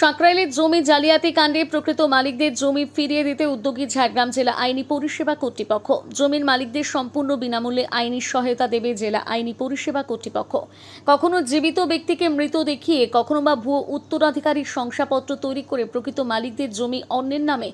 সাঁকরাইলের জমি জালিয়াতি কাণ্ডে প্রকৃত মালিকদের জমি ফিরিয়ে দিতে উদ্যোগী ঝাড়গ্রাম জেলা আইনি পরিষেবা কর্তৃপক্ষ। জমির মালিকদের সম্পূর্ণ বিনামূল্যে আইনি সহায়তা দেবে জেলা আইনি পরিষেবা কর্তৃপক্ষ। কখনো জীবিত ব্যক্তিকে মৃত দেখিয়ে, কখনো বা ভুয়ো উত্তরাধিকারীর শংসাপত্র তৈরি করে প্রকৃত মালিকদের জমি অন্যের নামে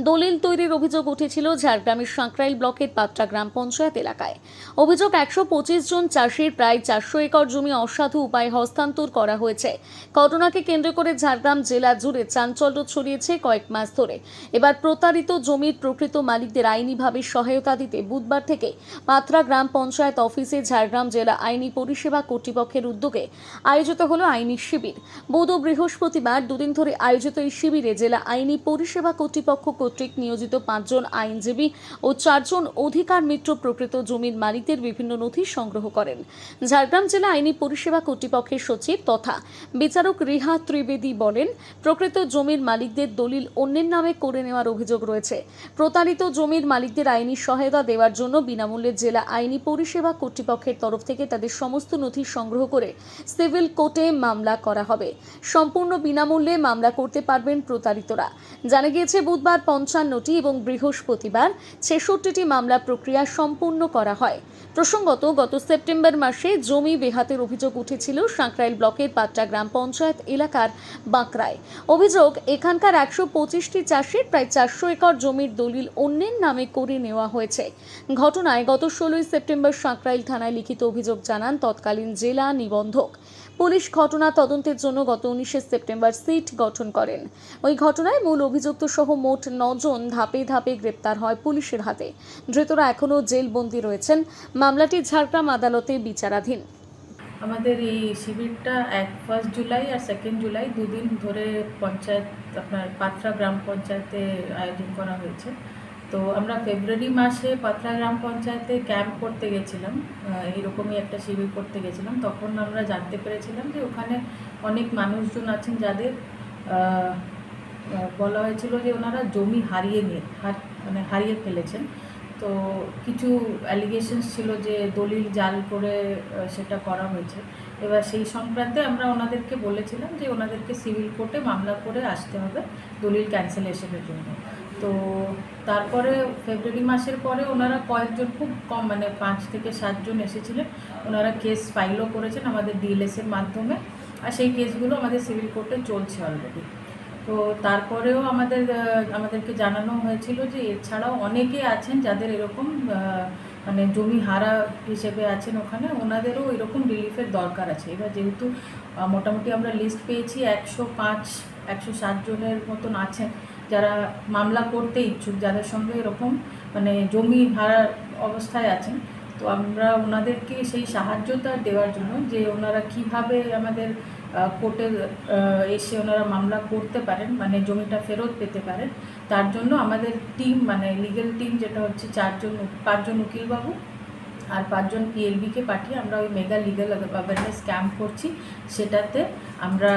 দলিল তৈরির অভিযোগ উঠেছিল ঝাড়গ্রামের সাঁকরাইল ব্লকের পাত্রা গ্রাম পঞ্চায়েত এলাকায়। অভিযোগ 125 জন চাষির প্রায় 400 একর জমি অসাধু উপায়ে হস্তান্তর করা হয়েছে। ঘটনাকে কেন্দ্র করে ঝাড়গ্রাম জেলা জুড়ে চাঞ্চল্য ছড়িয়েছে কয়েক মাস ধরে। এবার প্রতারিত জমির প্রকৃত মালিকদের আইনিভাবে সহায়তা দিতে বুধবার থেকে পাত্রা গ্রাম পঞ্চায়েত অফিসে ঝাড়গ্রাম জেলা আইনি পরিষেবা কর্তৃপক্ষের উদ্যোগে আয়োজিত হলো আইনি শিবির। বুধ ও বৃহস্পতিবার দুদিন ধরে আয়োজিত এই শিবিরে জেলা আইনি পরিষেবা কর্তৃপক্ষ কর্তৃক নিয়োজিত 5 জন আইনজীবী ও 4 জন অধিকার মিত্র প্রকৃত জমির মালিকদের বিভিন্ন নথি সংগ্রহ করেন। ঝাড়গ্রাম জেলা আইনি পরিষেবা কর্তৃপক্ষের সচিব তথা বিচারক রিহা ত্রিবেদী বলেন, প্রকৃত জমির মালিকদের দলিল অন্যের নামে করে নেওয়ার অভিযোগ রয়েছে। প্রতারিত জমির মালিকদের আইনি সহায়তা দেওয়ার জন্য বিনামূল্যে জেলা আইনি পরিষেবা কর্তৃপক্ষের তরফ থেকে তাদের সমস্ত নথি সংগ্রহ করে সিভিল কোর্টে মামলা করা হবে। সম্পূর্ণ বিনামূল্যে মামলা করতে পারবেন প্রতারিতরা। জানা গিয়েছে বুধবার 55টি এবং বৃহস্পতিবার 66টি মামলা প্রক্রিয়া সম্পূর্ণ করা হয়। প্রসঙ্গত, গত সেপ্টেম্বর মাসে জমি বেহাতের অভিযোগ উঠেছিল সাঁকরাইল ব্লকের পাত্রা গ্রাম পঞ্চায়েত এলাকার বাঁকড়ায়। অভিযোগ, এখানকার 125টি চাষির প্রায় 400 একর জমির দলিল অন্যের নামে করে নেওয়া হয়েছে। ঘটনায় গত 16 সেপ্টেম্বর সাঁকরাইল থানায় লিখিত অভিযোগ জানান তৎকালীন জেলা নিবন্ধক। পুলিশ ঘটনা তদন্তের জন্য গত 19 সেপ্টেম্বর সিট গঠন করেন। ওই ঘটনায় মূল অভিযুক্ত সহ মোট 9 জন ধাপে ধাপে গ্রেপ্তার হয় পুলিশের হাতে। ধৃতরা এখনও জেলবন্দী রয়েছেন। মামলাটি ঝাড়গ্রাম আদালতে বিচারাধীন। আমাদের এই শিবিরটা 1 জুলাই আর 2 জুলাই দুদিন ধরে পঞ্চায়েত আপনার পাত্রা গ্রাম পঞ্চায়েতে আয়োজন করা হয়েছে। তো আমরা ফেব্রুয়ারি মাসে পাত্রা গ্রাম পঞ্চায়েতে ক্যাম্প করতে গেছিলাম, এইরকমই একটা শিবির করতে গেছিলাম। তখন আমরা জানতে পেরেছিলাম যে ওখানে অনেক মানুষজন আছেন যাদের বলা হয়েছিল যে ওনারা জমি হারিয়ে ফেলেছেন। তো কিছু অ্যালিগেশনস ছিল যে দলিল জাল করে সেটা করা হয়েছে। এবার সেই সংক্রান্তে আমরা ওনাদেরকে বলেছিলাম যে ওনাদেরকে সিভিল কোর্টে মামলা করে আসতে হবে দলিল ক্যান্সেলেশনের জন্য। তো তারপরে ফেব্রুয়ারি মাসের পরে ওনারা কয়েকজন, খুব কম, মানে 5 থেকে 7 জন এসেছিলেন। ওনারা কেস ফাইলও করেছেন আমাদের ডিএলএসের মাধ্যমে, আর সেই কেসগুলো আমাদের সিভিল কোর্টে চলছে অলরেডি। তো তারপরেও আমাদেরকে জানানো হয়েছিল যে এছাড়াও অনেকে আছেন যাদের এরকম মানে জমি হারা হিসেবে আছেন ওখানে, ওনাদেরও এরকম রিলিফের দরকার আছে। এবার যেহেতু মোটামুটি আমরা লিস্ট পেয়েছি 105-107 জনের মতন আছেন যারা মামলা করতে ইচ্ছুক, যাদের সঙ্গে এরকম মানে জমি হারা অবস্থায় আছেন। তো আমরা ওনাদেরকে সেই সাহায্যটা দেওয়ার জন্য যে ওনারা কিভাবে আমাদের কোর্টে এসে ওনারা মামলা করতে পারেন, মানে জমিটা ফেরত পেতে পারেন, তার জন্য আমাদের টিম, মানে লিগ্যাল টিম যেটা হচ্ছে 5 জন উকিলবাবু আর 5 জন পিএলবিকে পাঠিয়ে আমরা ওই মেগা লিগ্যাল অ্যাওয়ারনেস ক্যাম্প করছি। সেটাতে আমরা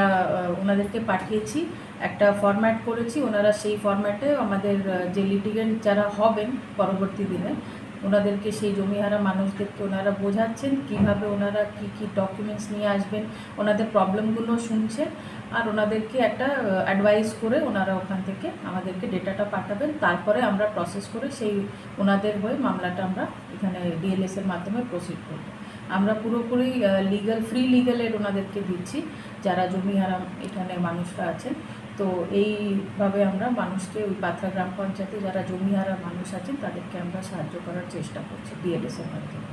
ওনাদেরকে পাঠিয়েছি, একটা ফরম্যাট করেছি। ওনারা সেই ফরম্যাটে আমাদের যে লিটিগেন্ট যারা হবেন পরবর্তী দিনে ওনাদেরকে, সেই জমিহারা মানুষদেরকে ওনারা বোঝাচ্ছেন কীভাবে ওনারা কী ডকুমেন্টস নিয়ে আসবেন, ওনাদের প্রবলেমগুলো শুনছেন, আর ওনাদেরকে একটা অ্যাডভাইস করে ওনারা ওখান থেকে আমাদেরকে ডেটাটা পাঠাবেন। তারপরে আমরা প্রসেস করে সেই ওনাদের হয়ে মামলাটা আমরা এখানে ডিএলএসের মাধ্যমে প্রসিড করব। আমরা পুরোপুরি ফ্রি লিগ্যাল ওনাদেরকে দিচ্ছি যারা জমিহারা এখানে মানুষরা আছেন। তো এইভাবে আমরা মানুষকে ওই পাত্রা গ্রাম পঞ্চায়েতে যারা জমিহারা মানুষ আছেন তাদেরকে আমরা সাহায্য করার চেষ্টা করছি ডিএলএসের মাধ্যমে।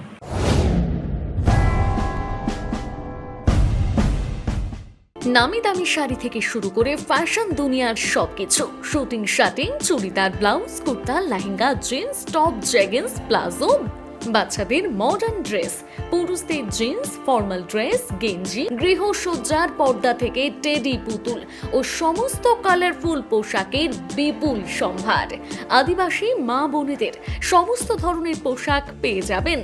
নামি দামি শাড়ি থেকে শুরু করে ফ্যাশন দুনিয়ার সবকিছু, shooting shirting, churidar, blouse, kurta, lehenga, jeans, top, jeggings, palazzo, বাচ্চাদের মডার্ন ড্রেস, পুরুষদের জিন্স, ফর্মাল ড্রেস, গেঞ্জি, গৃহসজ্জার পর্দা থেকে টেডি পুতুল ও সমস্ত কালারফুল পোশাকের বিপুল সম্ভার। আদিবাসী মা বোনেদের সমস্ত ধরনের পোশাক পেয়ে যাবেন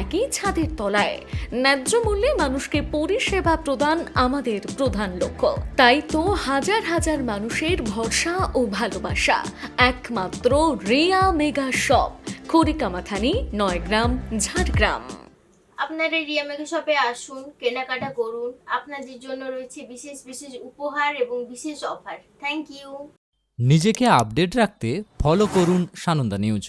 একই ছাদের তলায়। ন্যায্য মূল্যে মানুষকে পরিষেবা প্রদান আমাদের প্রধান লক্ষ্য। তাই তো হাজার হাজার মানুষের ভরসা ও ভালোবাসা একমাত্র রিয়া মেগা শপ, খড়িকামাথানি, 9 গ্রাম, ঝাড়গ্রাম। আপনারা রিয়া মেগা শপে আসুন, কেনাকাটা করুন। আপনাদের জন্য রয়েছে বিশেষ বিশেষ উপহার এবং বিশেষ অফার। Thank you. নিজেকে আপডেট রাখতে ফলো করুন সানন্দা নিউজ।